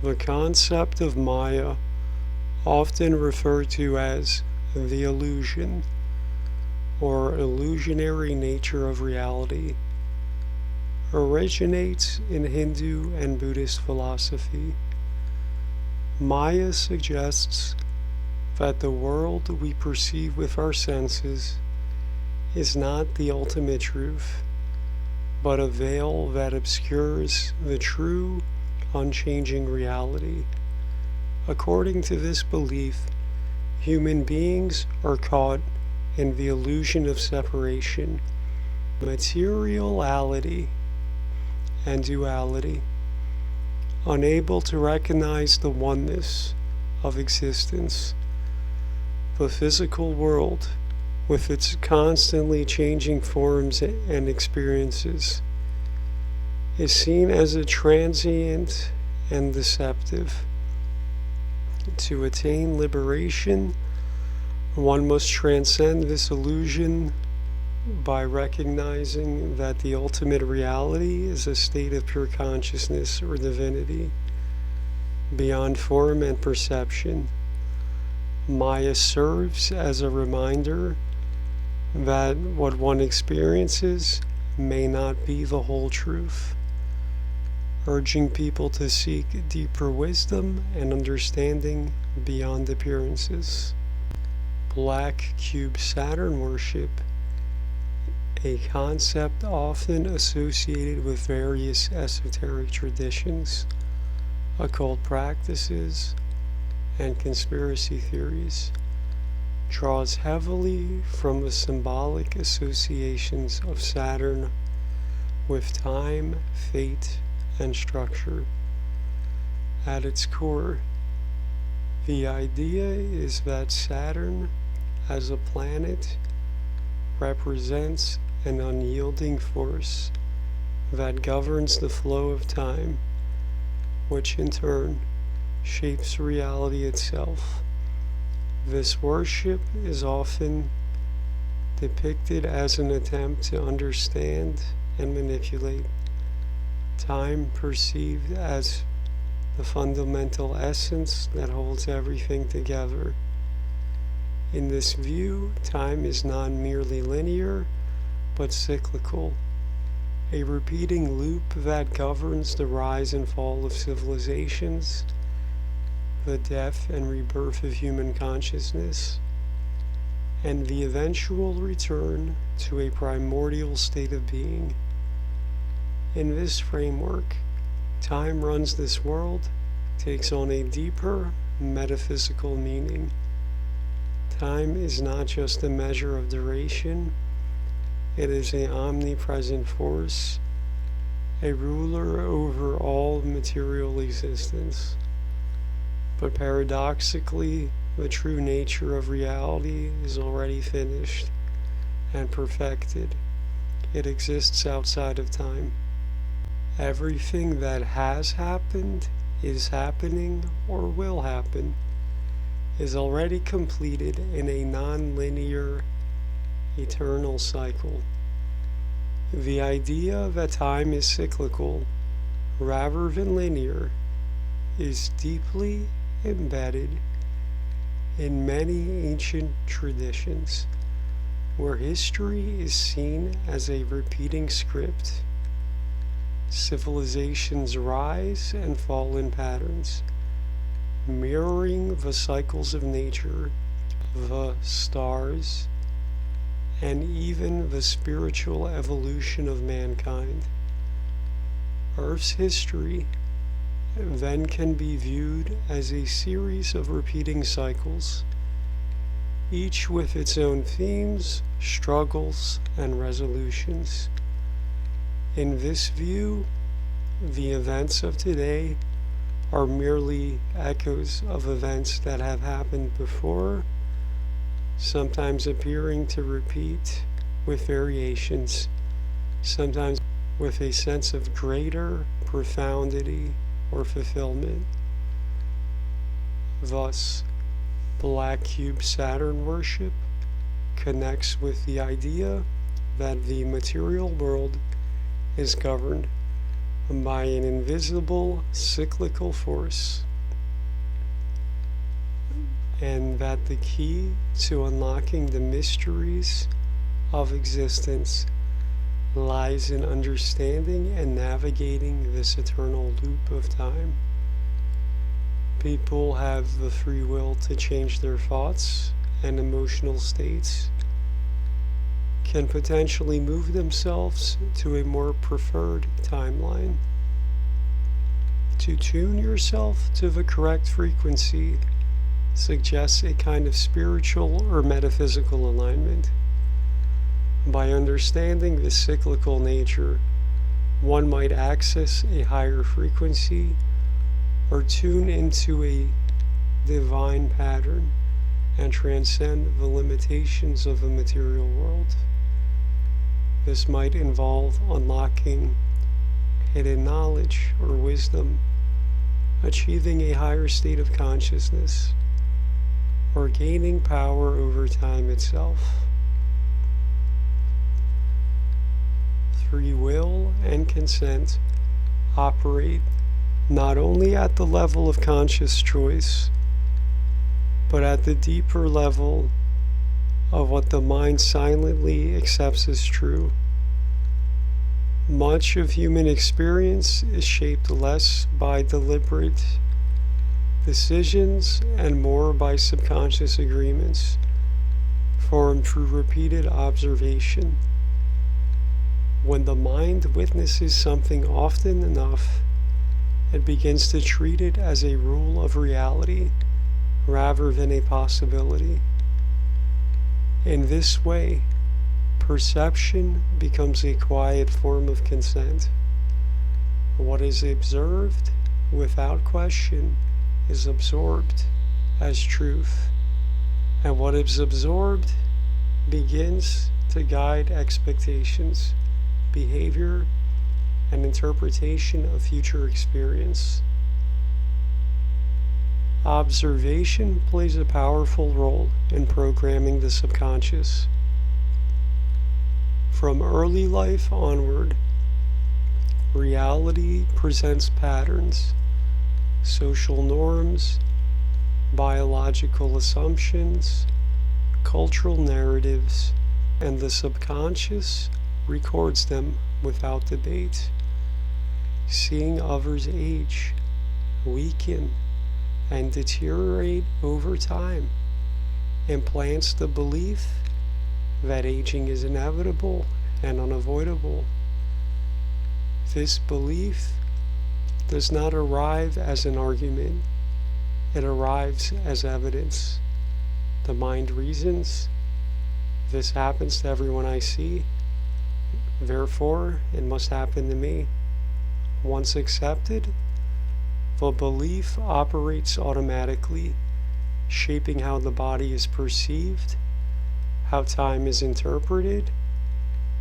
The concept of Maya, often referred to as the illusion or illusionary nature of reality, originates in Hindu and Buddhist philosophy. Maya suggests that the world we perceive with our senses is not the ultimate truth, but a veil that obscures the true, unchanging reality. According to this belief, human beings are caught in the illusion of separation, materiality, and duality, unable to recognize the oneness of existence. The physical world, with its constantly changing forms and experiences, is seen as a transient and deceptive. To attain liberation, one must transcend this illusion by recognizing that the ultimate reality is a state of pure consciousness or divinity, beyond form and perception. Maya serves as a reminder that what one experiences may not be the whole truth, urging people to seek deeper wisdom and understanding beyond appearances. Black cube Saturn worship, a concept often associated with various esoteric traditions, occult practices, and conspiracy theories, draws heavily from the symbolic associations of Saturn with time, fate, and structure. At its core, the idea is that Saturn, as a planet, represents an unyielding force that governs the flow of time, which in turn shapes reality itself. This worship is often depicted as an attempt to understand and manipulate time, perceived as the fundamental essence that holds everything together. In this view, time is not merely linear, but cyclical, a repeating loop that governs the rise and fall of civilizations, the death and rebirth of human consciousness, and the eventual return to a primordial state of being. In this framework, time runs this world takes on a deeper metaphysical meaning. Time is not just a measure of duration, it is an omnipresent force, a ruler over all material existence. But paradoxically, the true nature of reality is already finished and perfected. It exists outside of time. Everything that has happened, is happening, or will happen is already completed in a non-linear, eternal cycle. The idea that time is cyclical, rather than linear, is deeply embedded in many ancient traditions, where history is seen as a repeating script. Civilizations rise and fall in patterns, mirroring the cycles of nature, the stars, and even the spiritual evolution of mankind. Earth's history then can be viewed as a series of repeating cycles, each with its own themes, struggles, and resolutions. In this view, the events of today are merely echoes of events that have happened before, sometimes appearing to repeat with variations, sometimes with a sense of greater profundity or fulfillment. Thus, Black Cube Saturn worship connects with the idea that the material world is governed by an invisible cyclical force, and that the key to unlocking the mysteries of existence lies in understanding and navigating this eternal loop of time. People have the free will to change their thoughts and emotional states, can potentially move themselves to a more preferred timeline. To tune yourself to the correct frequency suggests a kind of spiritual or metaphysical alignment. By understanding the cyclical nature, one might access a higher frequency or tune into a divine pattern and transcend the limitations of the material world. This might involve unlocking hidden knowledge or wisdom, achieving a higher state of consciousness, or gaining power over time itself. Free will and consent operate not only at the level of conscious choice, but at the deeper level of what the mind silently accepts as true. Much of human experience is shaped less by deliberate decisions and more by subconscious agreements formed through repeated observation. When the mind witnesses something often enough, it begins to treat it as a rule of reality rather than a possibility. In this way, perception becomes a quiet form of consent. What is observed without question is absorbed as truth, and what is absorbed begins to guide expectations, behavior, and interpretation of future experience. Observation plays a powerful role in programming the subconscious. From early life onward, reality presents patterns, social norms, biological assumptions, cultural narratives, and the subconscious records them without debate. Seeing others age, weaken, and deteriorate over time implants the belief that aging is inevitable and unavoidable. This belief does not arrive as an argument, it arrives as evidence. The mind reasons, this happens to everyone I see, therefore it must happen to me. Once accepted, the belief operates automatically, shaping how the body is perceived, how time is interpreted,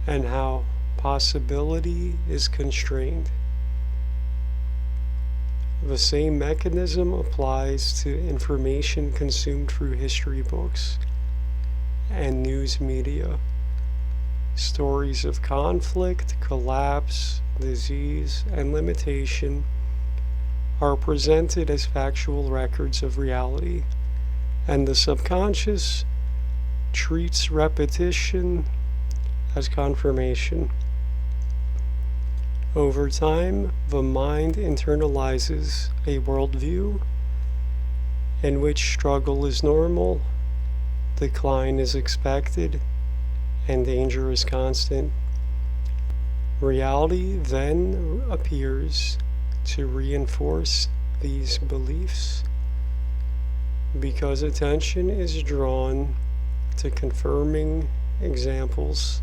and how possibility is constrained. The same mechanism applies to information consumed through history books and news media. Stories of conflict, collapse, disease, and limitation are presented as factual records of reality, and the subconscious treats repetition as confirmation. Over time, the mind internalizes a worldview in which struggle is normal, decline is expected, and danger is constant. Reality then appears to reinforce these beliefs because attention is drawn to confirming examples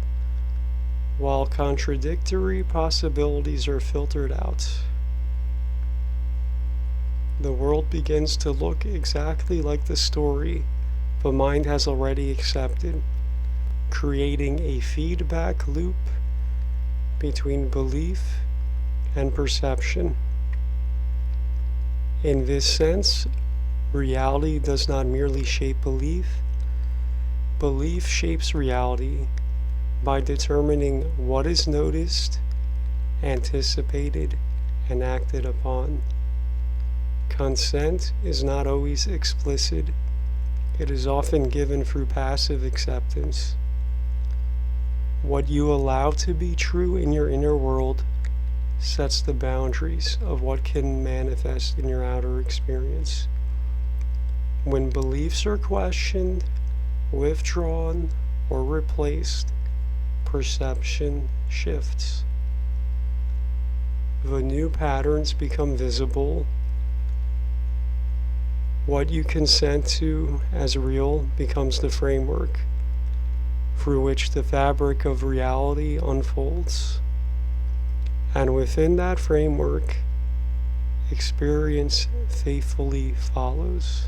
while contradictory possibilities are filtered out. The world begins to look exactly like the story the mind has already accepted, creating a feedback loop between belief and perception. In this sense, reality does not merely shape belief. Belief shapes reality by determining what is noticed, anticipated, and acted upon. Consent is not always explicit. It is often given through passive acceptance. What you allow to be true in your inner world sets the boundaries of what can manifest in your outer experience. When beliefs are questioned, withdrawn, or replaced, perception shifts. The new patterns become visible. What you consent to as real becomes the framework through which the fabric of reality unfolds. And within that framework, experience faithfully follows.